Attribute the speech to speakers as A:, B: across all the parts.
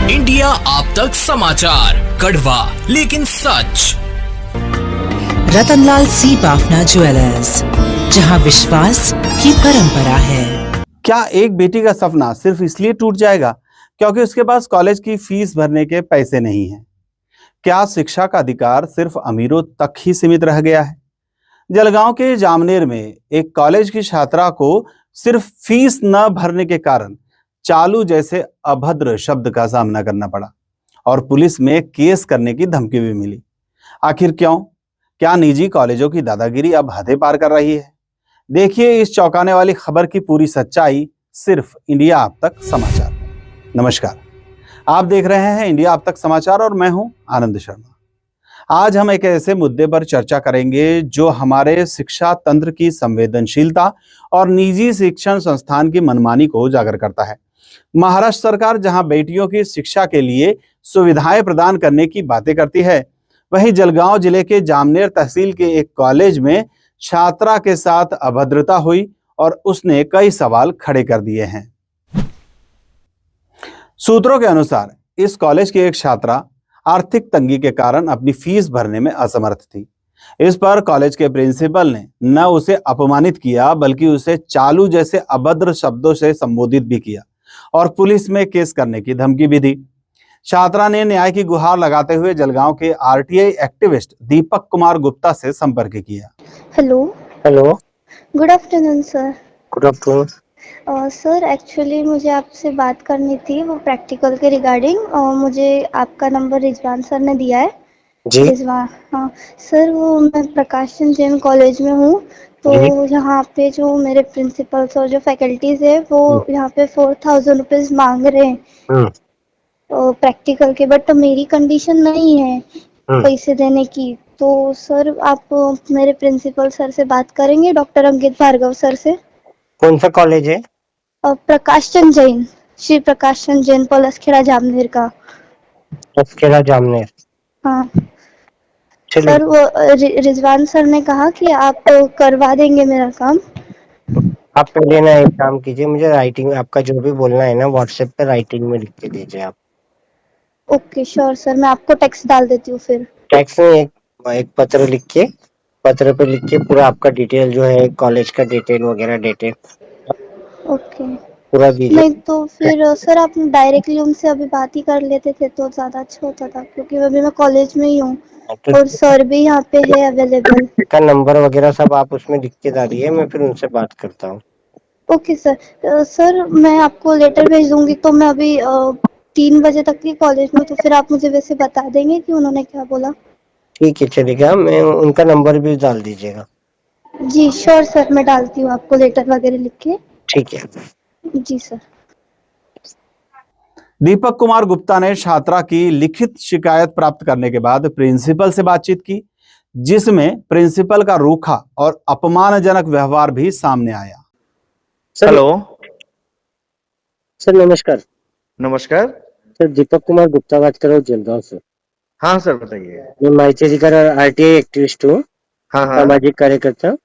A: India आप तक समाचार, कड़वा लेकिन सच।
B: रतनलाल सी बाफना ज्वेलर्स, जहां विश्वास की परंपरा है।
C: क्या एक बेटी का सपना सिर्फ इसलिए टूट जाएगा क्योंकि उसके पास कॉलेज की फीस भरने के पैसे नहीं हैं? क्या शिक्षा का अधिकार सिर्फ अमीरों तक ही सीमित रह गया है? जलगांव के जामनेर में एक कॉलेज की छात्रा को सिर्फ फीस न भरने के कारण चालू जैसे अभद्र शब्द का सामना करना पड़ा और पुलिस में केस करने की धमकी भी मिली। आखिर क्यों? क्या निजी कॉलेजों की दादागिरी अब हदें पार कर रही है? देखिए इस चौंकाने वाली खबर की पूरी सच्चाई सिर्फ इंडिया अब तक समाचार। नमस्कार, आप देख रहे हैं इंडिया अब तक समाचार और मैं हूं आनंद शर्मा। आज हम एक ऐसे मुद्दे पर चर्चा करेंगे जो हमारे शिक्षा तंत्र की संवेदनशीलता और निजी शिक्षण संस्थान की मनमानी को उजागर करता है। महाराष्ट्र सरकार जहां बेटियों की शिक्षा के लिए सुविधाएं प्रदान करने की बातें करती है, वहीं जलगांव जिले के जामनेर तहसील के एक कॉलेज में छात्रा के साथ अभद्रता हुई और उसने कई सवाल खड़े कर दिए हैं। सूत्रों के अनुसार इस कॉलेज की एक छात्रा आर्थिक तंगी के कारण अपनी फीस भरने में असमर्थ थी। इस पर कॉलेज के प्रिंसिपल ने न उसे अपमानित किया बल्कि उसे चालू जैसे अभद्र शब्दों से संबोधित भी किया और पुलिस में केस करने की धमकी भी दी। छात्रा ने न्याय की गुहार लगाते हुए जलगांव के आरटीआई एक्टिविस्ट दीपक कुमार गुप्ता से संपर्क किया।
D: Hello. Good afternoon sir.
E: Good afternoon.
D: Sir actually मुझे आपसे बात करनी थी वो प्रैक्टिकल के रिगार्डिंग। मुझे आपका नंबर रिजवान सर ने दिया है
E: जी।
D: रिजवान, हाँ सर। वो मैं प्रकाश चंद जैन कॉलेज में हूँ, तो यहाँ पे जो मेरे प्रिंसिपल्स और जो फैकल्टीज है वो यहाँ पे 4000 रुपीज मांग रहे हैं प्रैक्टिकल के, बट मेरी कंडीशन नहीं है पैसे देने की। तो सर आप मेरे प्रिंसिपल सर से बात करेंगे, डॉक्टर अंकित भार्गव सर से।
E: कौन सा कॉलेज है?
D: प्रकाश चंद जैन, श्री प्रकाश चंद जैन, पलसखेड़ा जामनेर का।
E: पलसखेड़ा जामनेर,
D: हाँ सर। वो रिजवान सर ने कहा कि आप करवा देंगे मेरा काम।
E: आप पहले ना एक काम कीजिए, मुझे राइटिंग आपका जो भी बोलना है ना व्हाट्सएप पे राइटिंग में लिख के दीजिए आप।
D: ओके श्योर सर, मैं आपको टेक्स्ट डाल देती हूँ फिर।
E: टेक्स्ट में एक पत्र लिख के, पत्र पे लिख के पूरा आपका डिटेल जो है कॉलेज का डिटेल वगैरह डिटेल
D: ओके
E: पूरा दीजिए।
D: नहीं तो फिर सर आप डायरेक्टली उनसे अभी बात ही कर लेते थे तो ज्यादा अच्छा होता था, क्योंकि अभी मैं कॉलेज में ही हूँ और सर भी यहाँ पे है अवेलेबल।
E: का नंबर वगैरह सब आप उसमें लिख के डालिए, मैं फिर उनसे बात करता हूँ।
D: Okay sir. सर मैं आपको लेटर भेज दूंगी, तो मैं अभी 3 बजे तक की कॉलेज में, तो फिर आप मुझे वैसे बता देंगे कि उन्होंने क्या बोला।
E: ठीक है चलेगा, मैं उनका नंबर भी डाल दीजिएगा।
D: जी श्योर सर, मैं डालती हूँ आपको लेटर वगैरह लिख के।
E: ठीक है
D: जी सर।
C: दीपक कुमार गुप्ता ने छात्रा की लिखित शिकायत प्राप्त करने के बाद प्रिंसिपल से बातचीत की, जिसमें प्रिंसिपल का रूखा और अपमानजनक व्यवहार भी सामने आया।
F: हेलो
E: सर, नमस्कार।
F: नमस्कार
E: सर दीपक कुमार गुप्ता बात कर रहा हूँ जलगांव से।
F: हाँ सर बताइए।
E: मैं माइचेरिकर आरटीआई एक्टिविस्ट हूँ,
F: हाँ हाँ
E: सामाजिक कार्यकर्ता।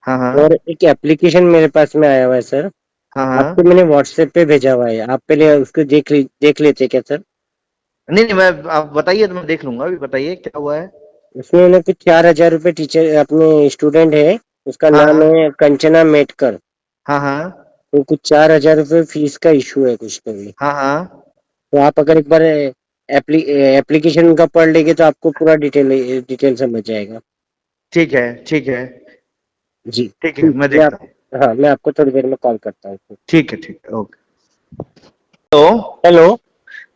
F: हाँ हाँ
E: और एक एप्लीकेशन मेरे पास में आया हुआ है सर,
F: हाँ हाँ।
E: आपको मैंने व्हाट्सएप पे भेजा हुआ है, आप पहले उसको देख लेते क्या सर?
F: नहीं मैं, आप बताइए तो मैं देख लूंगा। अभी बताइए क्या हुआ है।
E: उसमें ना कुछ 4000 रुपए टीचर अपने स्टूडेंट है, उसका
F: हाँ
E: नाम
F: हाँ
E: है कंचना मेटकर,
F: हाँ हाँ
E: तो कुछ 4000 रुपए फीस का इशू है कुछ तो भी।
F: हाँ हाँ।
E: तो आप अगर एक बार एप्लीकेशन का पढ़ लेंगे तो आपको पूरा डिटेल समझ जाएगा।
F: ठीक है ठीक है
E: जी
F: ठीक है, मैं देखता हूँ।
E: हाँ, मैं आपको थोड़ी देर में कॉल करता हूँ।
F: ठीक है ओके। तो
E: हेलो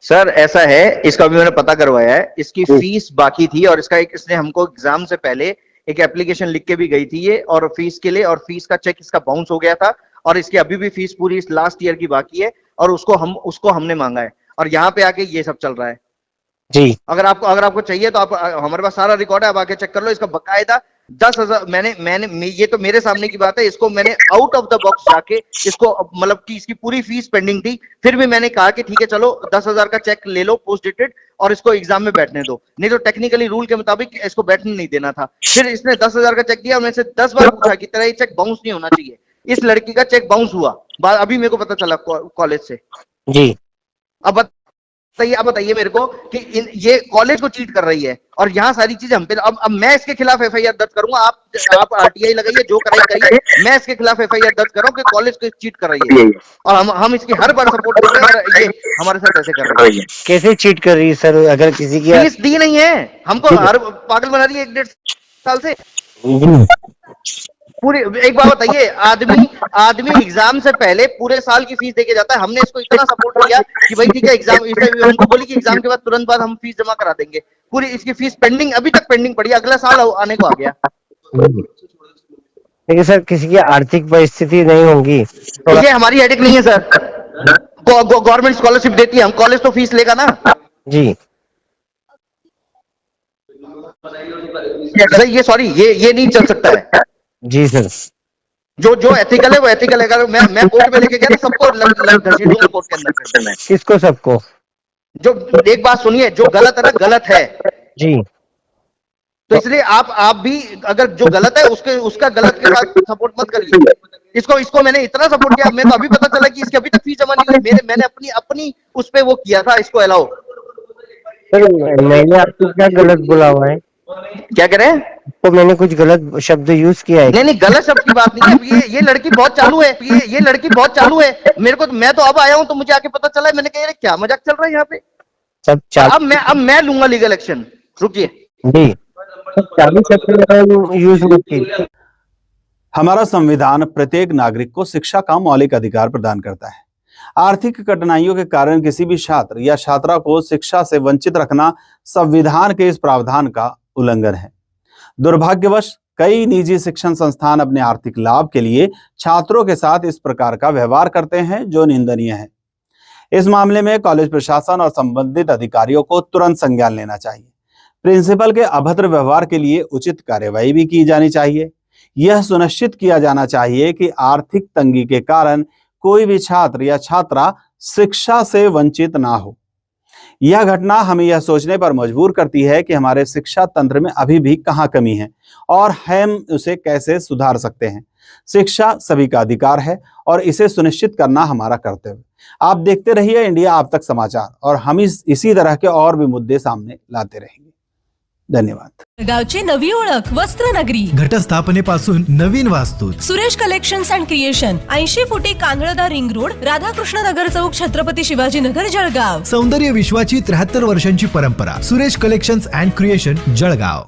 F: सर ऐसा है, इसका भी मैंने पता करवाया है। इसकी फीस बाकी थी और इसने हमको एग्जाम से पहले एक एप्लीकेशन लिख के भी गई थी ये, और फीस के लिए, और फीस का चेक इसका बाउंस हो गया था और इसकी अभी भी फीस पूरी इस लास्ट ईयर की बाकी है और उसको हमने मांगा है और यहाँ पे आके ये सब चल रहा है।
E: जी,
F: अगर आपको चाहिए तो आप, हमारे पास सारा रिकॉर्ड है, आप आके चेक कर लो। इसका बकायदा 10,000 मैंने ये तो मेरे सामने की बात है, इसको मैंने आउट ऑफ द बॉक्स जाके इसको, मतलब कि इसकी पूरी फीस पेंडिंग थी, फिर भी मैंने कहा कि ठीक है चलो 10,000 का चेक ले लो पोस्ट डेटेड और इसको एग्जाम में बैठने दो, नहीं तो टेक्निकली रूल के मुताबिक इसको बैठने नहीं देना था। फिर इसने 10,000 का चेक दिया और मैं से 10 बार पूछा कि तेरा ये चेक बाउंस नहीं होना चाहिए। इस लड़की का चेक बाउंस हुआ, अभी मेरे को पता चला कॉलेज से।
E: जी।
F: अब आप बताइए मेरे को कि ये कॉलेज को चीट कर रही है और यहाँ सारी चीजें हम पे। अब मैं इसके खिलाफ एफआईआर दर्ज करूंगा, आप आरटीआई लगाइए, जो करिए, मैं इसके खिलाफ एफआईआर दर्ज करूं कि कॉलेज को चीट कर रही है और हम इसकी हर बार सपोर्ट कर रहे हैं और ये हमारे साथ ऐसे कर रही है।
E: कैसे चीट कर रही है सर? अगर किसी की
F: फीस दी नहीं है, हमको हर पागल बना रही है 1-1.5 साल से पूरी। एक बात बताइए, आदमी एग्जाम से पहले पूरे साल की फीस देके जाता है। हमने इसको इतना सपोर्ट किया कि भाई ठीक है, एग्जाम हमको बोली कि एग्जाम के बाद तुरंत बाद हम फीस जमा करा देंगे। पूरी इसकी फीस पेंडिंग, अभी तक पेंडिंग पड़ी है, अगला साल आने को आ गया।
E: लेकिन सर किसी की आर्थिक परिस्थिति नहीं होगी,
F: ये हमारी हेडेक नहीं है सर। गवर्नमेंट स्कॉलरशिप देती है, हम कॉलेज तो फीस लेगा ना
E: जी।
F: ये सॉरी, ये नहीं चल सकता है
E: जी सर।
F: जो एथिकल है वो एथिकल है। अगर मैं कोर्ट में लेके गया तो सबको घसीट दूंगा कोर्ट के अंदर।
E: किसको? सबको?
F: जो एक बात सुनिए, जो गलत है ना गलत है
E: जी।
F: तो इसलिए आप भी अगर जो गलत है उसका गलत के साथ सपोर्ट मत करिए। इसको मैंने इतना सपोर्ट किया, मेरे को अभी पता चला कि इसकी अभी तक फीस जमा नहीं हुई। मैंने अपनी उस पे वो किया था, इसको अलाउ।
E: मैंने आपको क्या गलत बोला हुआ है?
F: क्या कह रहे हैं?
E: तो मैंने कुछ गलत शब्द यूज किया है?
F: नहीं, गलत शब्द की बात नहीं है। ये लड़की बहुत चालू है, ये लड़की बहुत चालू है। मेरे को मैं तो अब आया हूं तो मुझे आके पता चला है। मैंने कहा क्या मजाक चल रहा है यहाँ पे?
E: सब चालू।
F: अब मैं लूंगा लीगल एक्शन। रुकिए
E: जी, चालू शब्द यूज मत कीजिए।
C: हमारा संविधान प्रत्येक नागरिक को शिक्षा का मौलिक अधिकार प्रदान करता है। आर्थिक कठिनाइयों के कारण किसी भी छात्र या छात्रा को शिक्षा से वंचित रखना संविधान के इस प्रावधान का उल्लंघन है। दुर्भाग्यवश कई निजी शिक्षण संस्थान अपने आर्थिक लाभ के लिए छात्रों के साथ इस प्रकार का व्यवहार करते हैं, जो निंदनीय है। इस मामले में कॉलेज प्रशासन और संबंधित अधिकारियों को तुरंत संज्ञान लेना चाहिए। प्रिंसिपल के अभद्र व्यवहार के लिए उचित कार्यवाही भी की जानी चाहिए। यह सुनिश्चित किया जाना चाहिए कि आर्थिक तंगी के कारण कोई भी छात्र या छात्रा शिक्षा से वंचित ना हो। यह घटना हमें यह सोचने पर मजबूर करती है कि हमारे शिक्षा तंत्र में अभी भी कहाँ कमी है और हम उसे कैसे सुधार सकते हैं। शिक्षा सभी का अधिकार है और इसे सुनिश्चित करना हमारा कर्तव्य। आप देखते रहिए इंडिया आप तक समाचार और हम इसी तरह के और भी मुद्दे सामने लाते रहेंगे। धन्यवाद।
G: गावची नवी ओळख वस्त्रनगरी,
H: घटस्थापनेपासून नवीन वास्तू,
G: सुरेश कलेक्शन्स अँड क्रिएशन, 80 फुटी कांदळदा रिंग रोड, राधाकृष्ण नगर चौक, छत्रपती शिवाजी नगर, जळगाव।
H: सौंदर्य विश्वाची 73 वर्षांची परंपरा, Suresh collections and creation, Jalgaon.